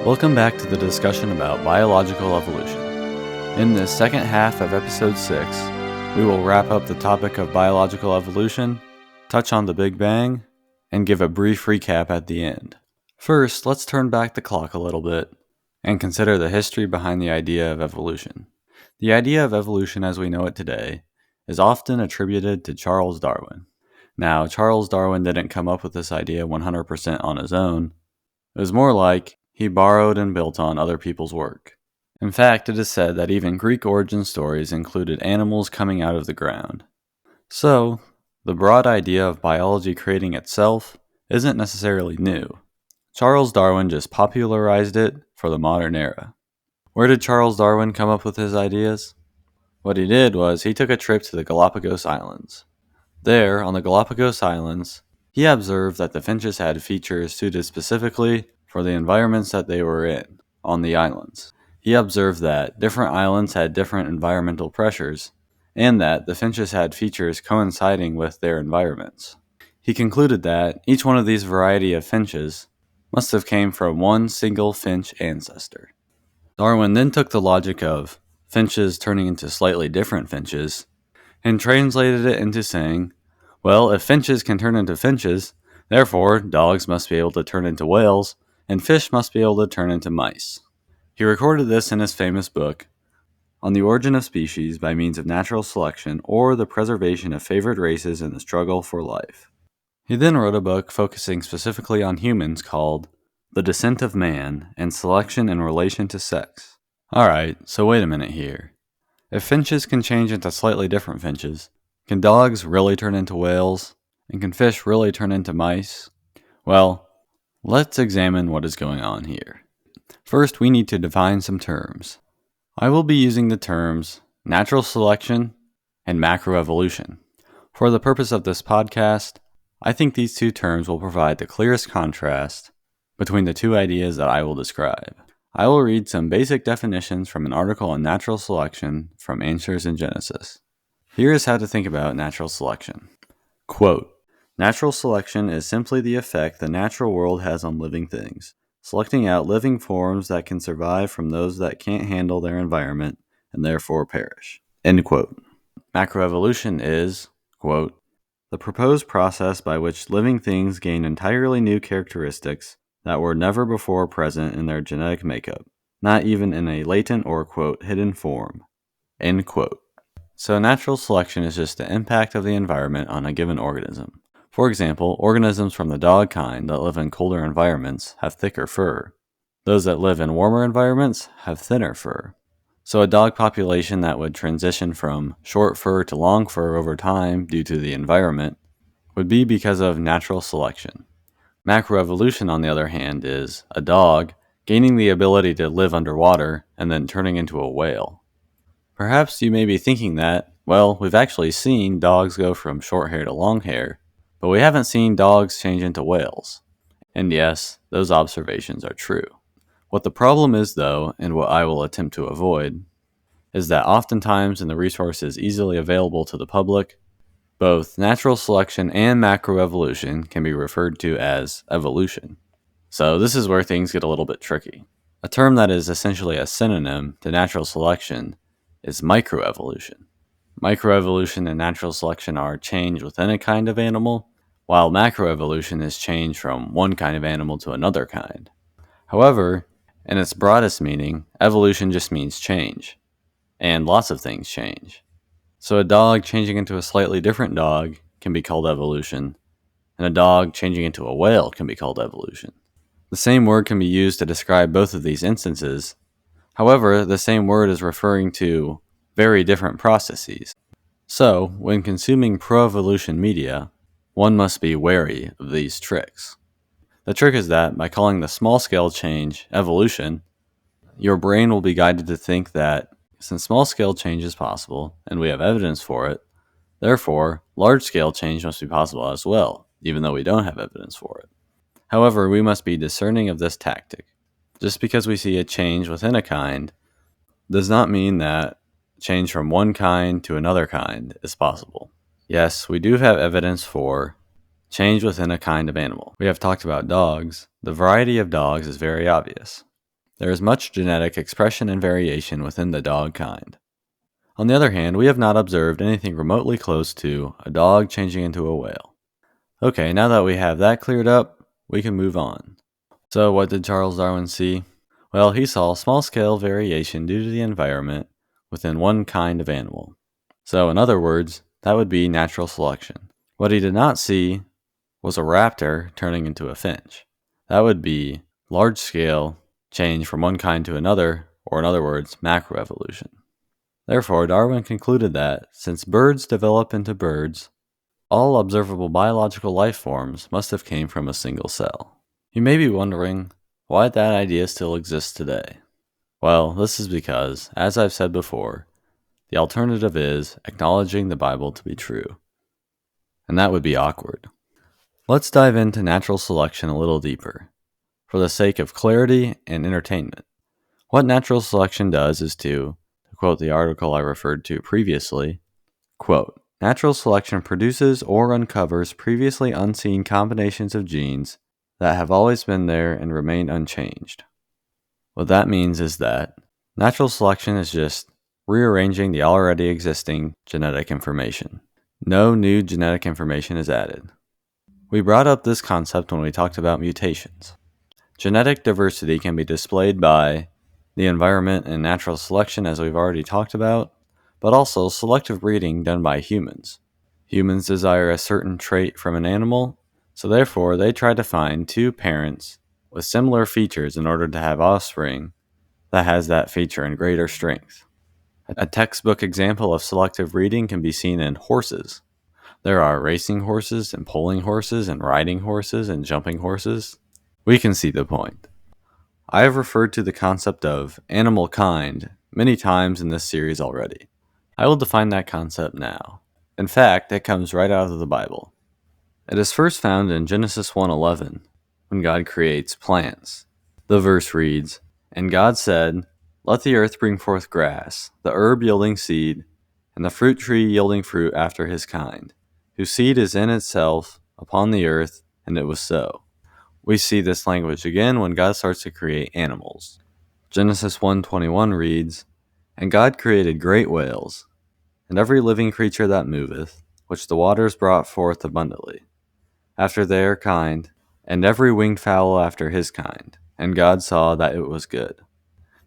Welcome back to the discussion about biological evolution. In this second half of episode 6, we will wrap up the topic of biological evolution, touch on the Big Bang, and give a brief recap at the end. First, let's turn back the clock a little bit and consider the history behind the idea of evolution. The idea of evolution as we know it today is often attributed to Charles Darwin. Now, Charles Darwin didn't come up with this idea 100% on his own. It was more like he borrowed and built on other people's work. In fact, it is said that even Greek origin stories included animals coming out of the ground. So, the broad idea of biology creating itself isn't necessarily new. Charles Darwin just popularized it for the modern era. Where did Charles Darwin come up with his ideas? What he did was he took a trip to the Galapagos Islands. There, on the Galapagos Islands, he observed that the finches had features suited specifically for the environments that they were in on the islands. He observed that different islands had different environmental pressures, and that the finches had features coinciding with their environments. He concluded that each one of these variety of finches must have came from one single finch ancestor. Darwin then took the logic of finches turning into slightly different finches and translated it into saying, well, if finches can turn into finches, therefore dogs must be able to turn into whales, and fish must be able to turn into mice. He recorded this in his famous book, On the Origin of Species by Means of Natural Selection or the Preservation of Favored Races in the Struggle for Life. He then wrote a book focusing specifically on humans called The Descent of Man and Selection in Relation to Sex. Alright, so wait a minute here. If finches can change into slightly different finches, can dogs really turn into whales? And can fish really turn into mice? Well, let's examine what is going on here. First, we need to define some terms. I will be using the terms natural selection and macroevolution. For the purpose of this podcast, I think these two terms will provide the clearest contrast between the two ideas that I will describe. I will read some basic definitions from an article on natural selection from Answers in Genesis. Here is how to think about natural selection. Quote, natural selection is simply the effect the natural world has on living things, selecting out living forms that can survive from those that can't handle their environment and therefore perish. End quote. Macroevolution is, quote, the proposed process by which living things gain entirely new characteristics that were never before present in their genetic makeup, not even in a latent or, quote, hidden form, end quote. So natural selection is just the impact of the environment on a given organism. For example, organisms from the dog kind that live in colder environments have thicker fur. Those that live in warmer environments have thinner fur. So a dog population that would transition from short fur to long fur over time due to the environment would be because of natural selection. Macroevolution, on the other hand, is a dog gaining the ability to live underwater and then turning into a whale. Perhaps you may be thinking that, well, we've actually seen dogs go from short hair to long hair, but we haven't seen dogs change into whales. And yes, those observations are true. What the problem is, though, and what I will attempt to avoid, is that oftentimes in the resources easily available to the public, both natural selection and macroevolution can be referred to as evolution. So this is where things get a little bit tricky. A term that is essentially a synonym to natural selection is microevolution. Microevolution and natural selection are change within a kind of animal, while macroevolution is change from one kind of animal to another kind. However, in its broadest meaning, evolution just means change, and lots of things change. So a dog changing into a slightly different dog can be called evolution, and a dog changing into a whale can be called evolution. The same word can be used to describe both of these instances. However, the same word is referring to very different processes. So, when consuming pro-evolution media, one must be wary of these tricks. The trick is that by calling the small-scale change evolution, your brain will be guided to think that since small-scale change is possible, and we have evidence for it, therefore, large-scale change must be possible as well, even though we don't have evidence for it. However, we must be discerning of this tactic. Just because we see a change within a kind does not mean that change from one kind to another kind is possible. Yes, we do have evidence for change within a kind of animal. We have talked about dogs. The variety of dogs is very obvious. There is much genetic expression and variation within the dog kind. On the other hand, we have not observed anything remotely close to a dog changing into a whale. Okay, now that we have that cleared up, we can move on. So what did Charles Darwin see? Well, he saw small-scale variation due to the environment within one kind of animal. So in other words, that would be natural selection. What he did not see was a raptor turning into a finch. That would be large-scale change from one kind to another, or in other words, macroevolution. Therefore, Darwin concluded that, since birds develop into birds, all observable biological life forms must have came from a single cell. You may be wondering why that idea still exists today. Well, this is because, as I've said before, the alternative is acknowledging the Bible to be true. And that would be awkward. Let's dive into natural selection a little deeper, for the sake of clarity and entertainment. What natural selection does is to quote the article I referred to previously, quote, natural selection produces or uncovers previously unseen combinations of genes that have always been there and remain unchanged. What that means is that natural selection is just rearranging the already existing genetic information. No new genetic information is added. We brought up this concept when we talked about mutations. Genetic diversity can be displayed by the environment and natural selection, as we've already talked about, but also selective breeding done by humans. Humans desire a certain trait from an animal, so therefore they try to find two parents with similar features in order to have offspring that has that feature in greater strength. A textbook example of selective breeding can be seen in horses. There are racing horses and pulling horses and riding horses and jumping horses. We can see the point. I have referred to the concept of animal kind many times in this series already. I will define that concept now. In fact, it comes right out of the Bible. It is first found in Genesis 1:11, when God creates plants. The verse reads, "And God said, Let the earth bring forth grass, the herb yielding seed, and the fruit tree yielding fruit after his kind, whose seed is in itself upon the earth, and it was so." We see this language again when God starts to create animals. Genesis 1:21 reads, "And God created great whales, and every living creature that moveth, which the waters brought forth abundantly, after their kind, and every winged fowl after his kind. And God saw that it was good."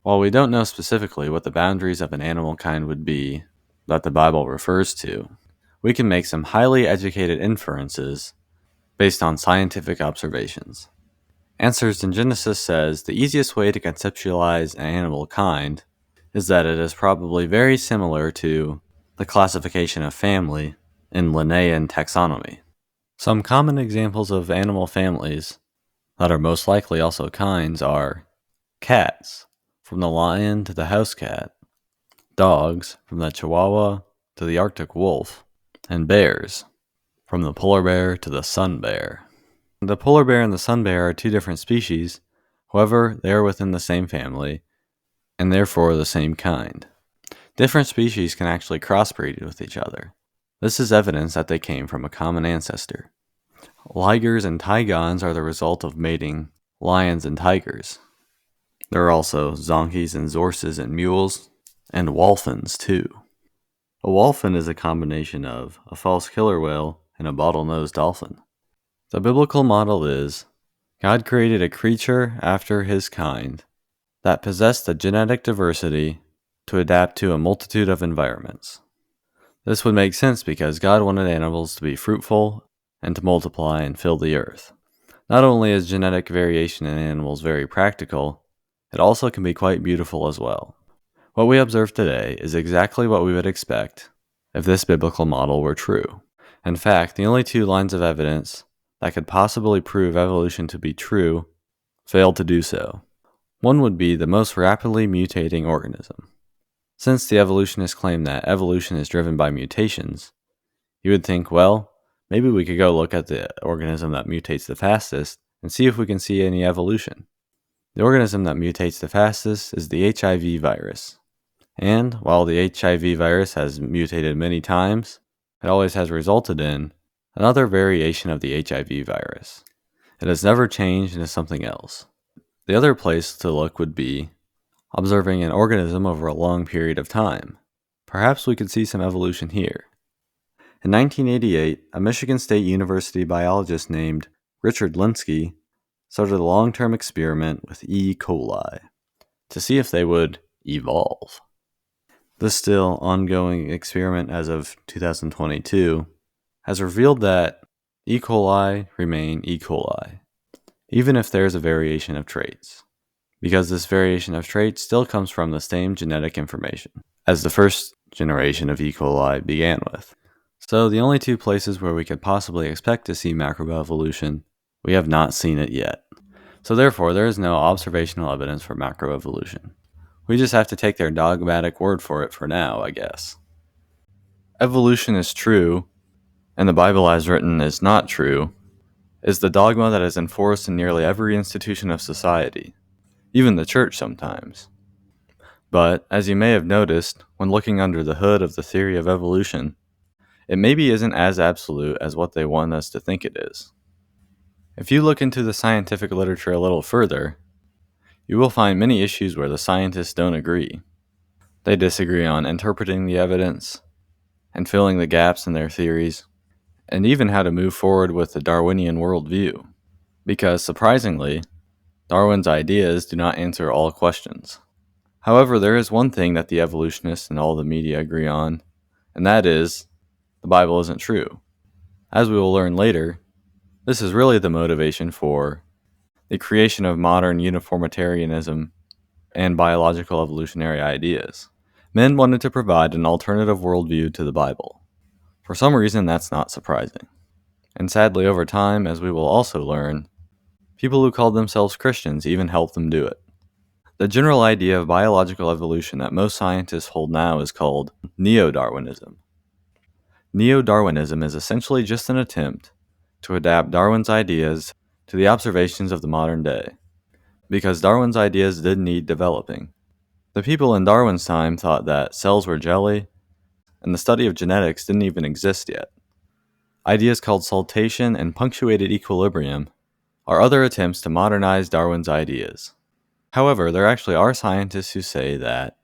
While we don't know specifically what the boundaries of an animal kind would be that the Bible refers to, we can make some highly educated inferences based on scientific observations. Answers in Genesis says the easiest way to conceptualize an animal kind is that it is probably very similar to the classification of family in Linnaean taxonomy. Some common examples of animal families that are most likely also kinds are cats, from the lion to the house cat, dogs, from the Chihuahua to the Arctic wolf, and bears, from the polar bear to the sun bear. The polar bear and the sun bear are two different species, however, they are within the same family, and therefore the same kind. Different species can actually crossbreed with each other. This is evidence that they came from a common ancestor. Ligers and tigons are the result of mating lions and tigers. There are also zonkies and zorses and mules, and wolfins too. A wolfin is a combination of a false killer whale and a bottlenose dolphin. The biblical model is, God created a creature after his kind that possessed the genetic diversity to adapt to a multitude of environments. This would make sense because God wanted animals to be fruitful and to multiply and fill the earth. Not only is genetic variation in animals very practical, it also can be quite beautiful as well. What we observe today is exactly what we would expect if this biblical model were true. In fact, the only two lines of evidence that could possibly prove evolution to be true failed to do so. One would be the most rapidly mutating organism. Since the evolutionists claim that evolution is driven by mutations, you would think, well, maybe we could go look at the organism that mutates the fastest and see if we can see any evolution. The organism that mutates the fastest is the HIV virus. And while the HIV virus has mutated many times, it always has resulted in another variation of the HIV virus. It has never changed into something else. The other place to look would be observing an organism over a long period of time. Perhaps we could see some evolution here. In 1988, a Michigan State University biologist named Richard Linsky started a long-term experiment with E. coli to see if they would evolve. This still ongoing experiment as of 2022 has revealed that E. coli remain E. coli, even if there's a variation of traits, because this variation of traits still comes from the same genetic information as the first generation of E. coli began with. So the only two places where we could possibly expect to see macroevolution, we have not seen it yet. So therefore, there is no observational evidence for macroevolution. We just have to take their dogmatic word for it for now, I guess. Evolution is true, and the Bible as written is not true, is the dogma that is enforced in nearly every institution of society, even the church sometimes. But, as you may have noticed, when looking under the hood of the theory of evolution, it maybe isn't as absolute as what they want us to think it is. If you look into the scientific literature a little further, you will find many issues where the scientists don't agree. They disagree on interpreting the evidence and filling the gaps in their theories, and even how to move forward with the Darwinian worldview. Because, surprisingly, Darwin's ideas do not answer all questions. However, there is one thing that the evolutionists and all the media agree on, and that is, the Bible isn't true. As we will learn later, this is really the motivation for the creation of modern uniformitarianism and biological evolutionary ideas. Men wanted to provide an alternative worldview to the Bible. For some reason, that's not surprising. And sadly, over time, as we will also learn, people who called themselves Christians even helped them do it. The general idea of biological evolution that most scientists hold now is called Neo-Darwinism. Neo-Darwinism is essentially just an attempt to adapt Darwin's ideas to the observations of the modern day, because Darwin's ideas did need developing. The people in Darwin's time thought that cells were jelly, and the study of genetics didn't even exist yet. Ideas called saltation and punctuated equilibrium are other attempts to modernize Darwin's ideas. However, there actually are scientists who say that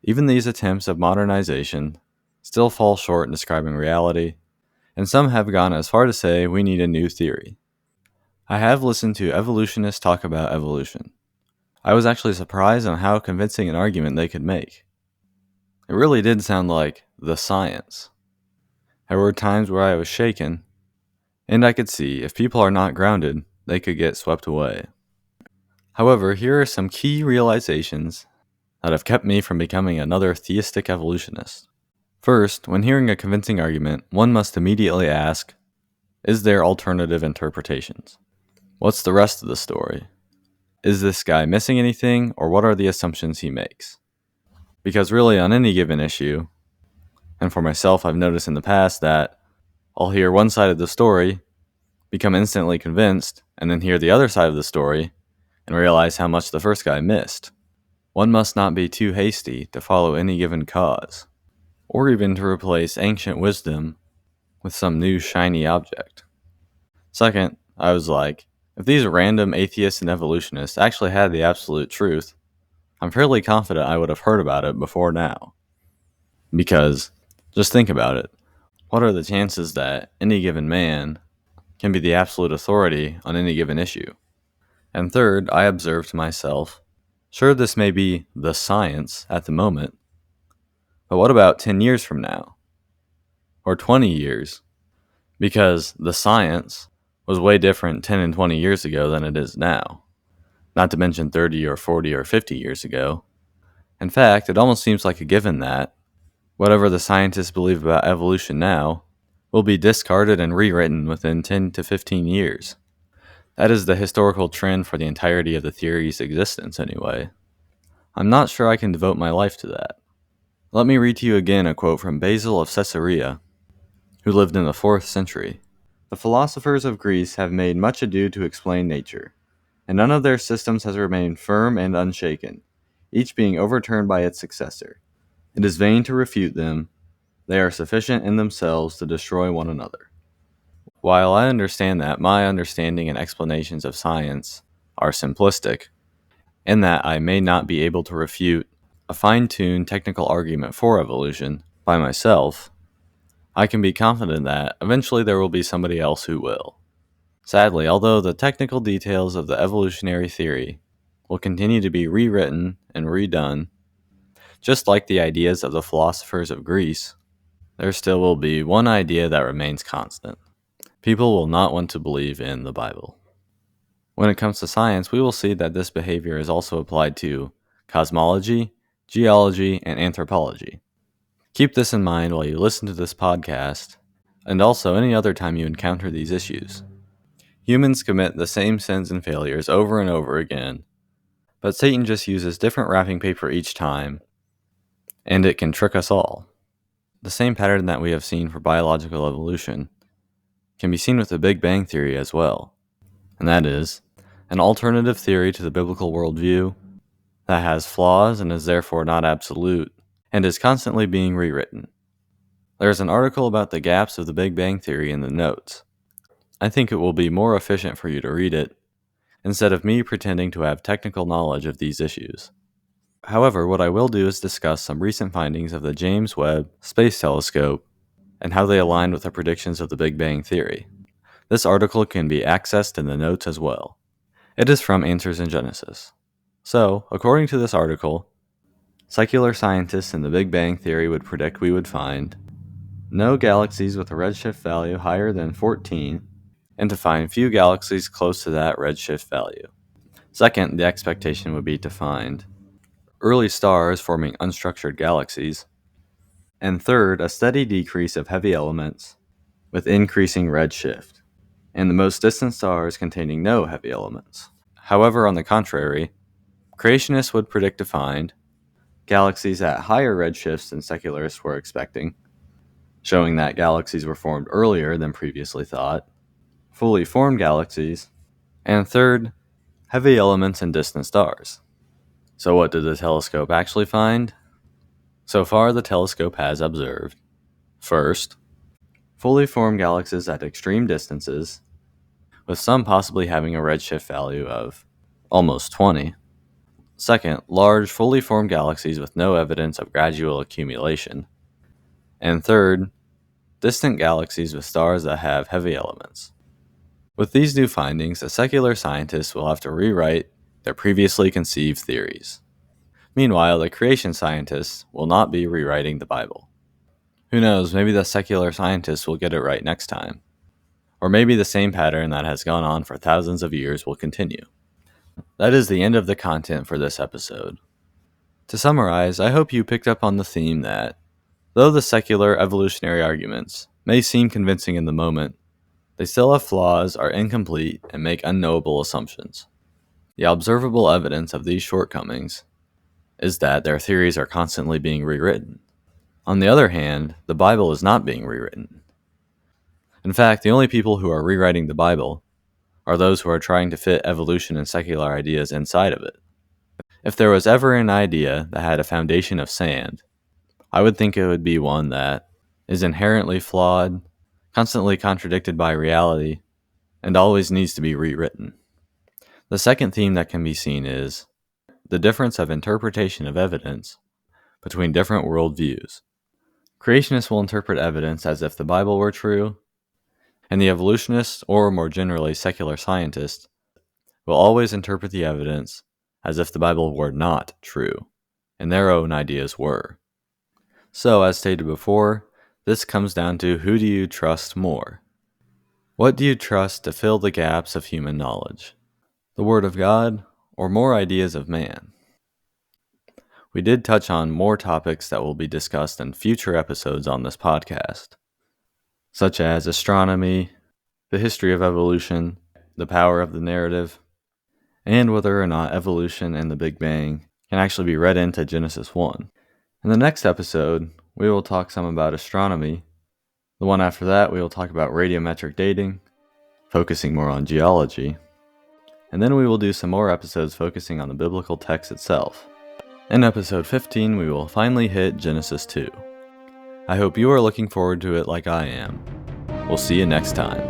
even these attempts of modernization still fall short in describing reality, and some have gone as far to say we need a new theory. I have listened to evolutionists talk about evolution. I was actually surprised on how convincing an argument they could make. It really did sound like the science. There were times where I was shaken, and I could see if people are not grounded, they could get swept away. However, here are some key realizations that have kept me from becoming another theistic evolutionist. First, when hearing a convincing argument, one must immediately ask, is there alternative interpretations? What's the rest of the story? Is this guy missing anything, or what are the assumptions he makes? Because really, on any given issue, and for myself, I've noticed in the past that I'll hear one side of the story, become instantly convinced, and then hear the other side of the story, and realize how much the first guy missed. One must not be too hasty to follow any given cause, or even to replace ancient wisdom with some new shiny object. Second, I was like, if these random atheists and evolutionists actually had the absolute truth, I'm fairly confident I would have heard about it before now. Because, just think about it, what are the chances that any given man can be the absolute authority on any given issue? And third, I observed to myself, sure, this may be the science at the moment, but what about 10 years from now? Or 20 years? Because the science was way different 10 and 20 years ago than it is now. Not to mention 30 or 40 or 50 years ago. In fact, it almost seems like a given that whatever the scientists believe about evolution now will be discarded and rewritten within 10 to 15 years. That is the historical trend for the entirety of the theory's existence anyway. I'm not sure I can devote my life to that. Let me read to you again a quote from Basil of Caesarea, who lived in the 4th century. The philosophers of Greece have made much ado to explain nature, and none of their systems has remained firm and unshaken, each being overturned by its successor. It is vain to refute them. They are sufficient in themselves to destroy one another. While I understand that my understanding and explanations of science are simplistic, and that I may not be able to refute a fine-tuned technical argument for evolution by myself, I can be confident that eventually there will be somebody else who will. Sadly, although the technical details of the evolutionary theory will continue to be rewritten and redone, just like the ideas of the philosophers of Greece, there still will be one idea that remains constant. People will not want to believe in the Bible. When it comes to science, we will see that this behavior is also applied to cosmology, geology, and anthropology. Keep this in mind while you listen to this podcast, and also any other time you encounter these issues. Humans commit the same sins and failures over and over again, but Satan just uses different wrapping paper each time, and it can trick us all. The same pattern that we have seen for biological evolution can be seen with the Big Bang Theory as well, and that is an alternative theory to the biblical worldview that has flaws and is therefore not absolute, and is constantly being rewritten. There is an article about the gaps of the Big Bang Theory in the notes. I think it will be more efficient for you to read it, instead of me pretending to have technical knowledge of these issues. However, what I will do is discuss some recent findings of the James Webb Space Telescope and how they align with the predictions of the Big Bang Theory. This article can be accessed in the notes as well. It is from Answers in Genesis. So, according to this article, secular scientists in the Big Bang Theory would predict we would find no galaxies with a redshift value higher than 14, and to find few galaxies close to that redshift value. Second, the expectation would be to find early stars forming unstructured galaxies. And third, a steady decrease of heavy elements with increasing redshift, and the most distant stars containing no heavy elements. However, on the contrary, creationists would predict to find galaxies at higher redshifts than secularists were expecting, showing that galaxies were formed earlier than previously thought, fully formed galaxies, and third, heavy elements in distant stars. So what did the telescope actually find? So far, the telescope has observed, first, fully formed galaxies at extreme distances, with some possibly having a redshift value of almost 20. Second, large, fully formed galaxies with no evidence of gradual accumulation. And third, distant galaxies with stars that have heavy elements. With these new findings, the secular scientists will have to rewrite their previously conceived theories. Meanwhile, the creation scientists will not be rewriting the Bible. Who knows, maybe the secular scientists will get it right next time. Or maybe the same pattern that has gone on for thousands of years will continue. That is the end of the content for this episode. To summarize, I hope you picked up on the theme that, though the secular evolutionary arguments may seem convincing in the moment, they still have flaws, are incomplete, and make unknowable assumptions. The observable evidence of these shortcomings is that their theories are constantly being rewritten. On the other hand, the Bible is not being rewritten. In fact, the only people who are rewriting the Bible are those who are trying to fit evolution and secular ideas inside of it. If there was ever an idea that had a foundation of sand, I would think it would be one that is inherently flawed, constantly contradicted by reality, and always needs to be rewritten. The second theme that can be seen is the difference of interpretation of evidence between different worldviews. Creationists will interpret evidence as if the Bible were true, and the evolutionists, or more generally secular scientists, will always interpret the evidence as if the Bible were not true, and their own ideas were. So, as stated before, this comes down to who do you trust more? What do you trust to fill the gaps of human knowledge? The Word of God, or more ideas of man? We did touch on more topics that will be discussed in future episodes on this podcast, such as astronomy, the history of evolution, the power of the narrative, and whether or not evolution and the Big Bang can actually be read into Genesis 1. In the next episode, we will talk some about astronomy. The one after that, we will talk about radiometric dating, focusing more on geology. And then we will do some more episodes focusing on the biblical text itself. In episode 15, we will finally hit Genesis 2. I hope you are looking forward to it like I am. We'll see you next time.